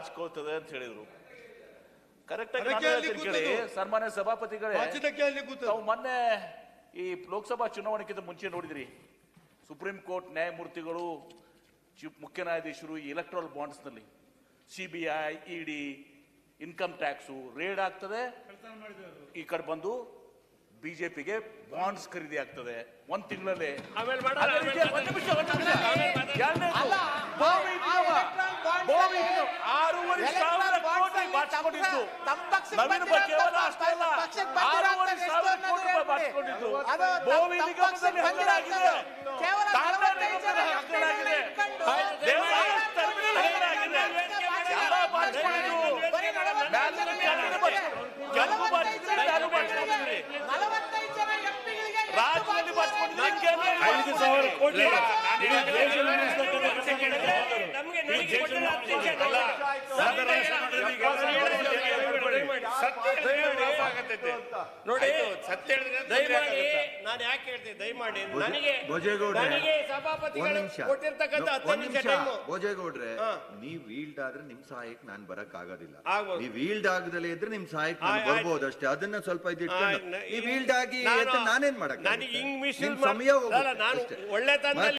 ಬಾಚ್ಕೊಳ್ತದೆ ಅಂತ ಹೇಳಿದ್ರು. ಕರೆಕ್ಟ್ ಆಗಿ ಸನ್ಮಾನ್ಯ ಸಭಾಪತಿಗಳೇ, ತಾವು ಮೊನ್ನೆ ಈ ಲೋಕಸಭಾ ಚುನಾವಣೆಗಿಂತ ಮುಂಚೆ ನೋಡಿದ್ರಿ, ಸುಪ್ರೀಂ ಕೋರ್ಟ್ ನ್ಯಾಯಮೂರ್ತಿಗಳು, ಮುಖ್ಯ ನ್ಯಾಯಾಧೀಶರು ಈ ಎಲೆಕ್ಟ್ರಲ್ ಬಾಂಡ್ಸ್ ನಲ್ಲಿ ಸಿಬಿಐ, ಇಡಿ, ಇನ್ಕಮ್ ಟ್ಯಾಕ್ಸ್ ರೇಡ್ ಆಗ್ತದೆ, ಈ ಕಡೆ ಬಂದು ಬಿಜೆಪಿಗೆ ಬಾಂಡ್ಸ್ ಖರೀದಿ ಆಗ್ತದೆ ಒಂದ್ ತಿಂಗಳಲ್ಲಿ. ರಾಜ್ಯದಲ್ಲಿ ನೋಡಿ, ಸತ್ಯ ದಯಮಾಡಿ ನಾನು ಯಾಕೆ ಹೇಳ್ತೀನಿ, ದಯಮಾಡಿ ನನಗೆ ಸಭಾಪತಿಗಳು ಕೊಟ್ಟಿರ್ತಕ್ಕಂಥ 10 ನಿಮಿಷ ಭೋಜೇಗೌಡ್ರೆ, ನೀವ್ ಈಲ್ಡ್ ಆದ್ರೆ ನಿಮ್ ಸಹಾಯಕ್ಕೆ ನಾನ್ ಬರಕ್ ಆಗೋದಿಲ್ಲ. ನೀವ್ ಈಲ್ಡ್ ಆಗದಲ್ಲೇ ಇದ್ರೆ ನಿಮ್ ಸಹಾಯಕ್ಕೆ ನಾನು ಬರ್ಬೋದು ಅಷ್ಟೇ. ಅದನ್ನ ಸ್ವಲ್ಪ ಇಟ್ಕೊಂಡು ನೀವ್ ಈಲ್ಡ್ ಆಗಿ ನಾನೇನ್ ಮಾಡಕ್, ನನಗೆ ಇಂಗ್ಲಿಷ್ ಸಮಯ ನಾನು ಒಳ್ಳೆತನ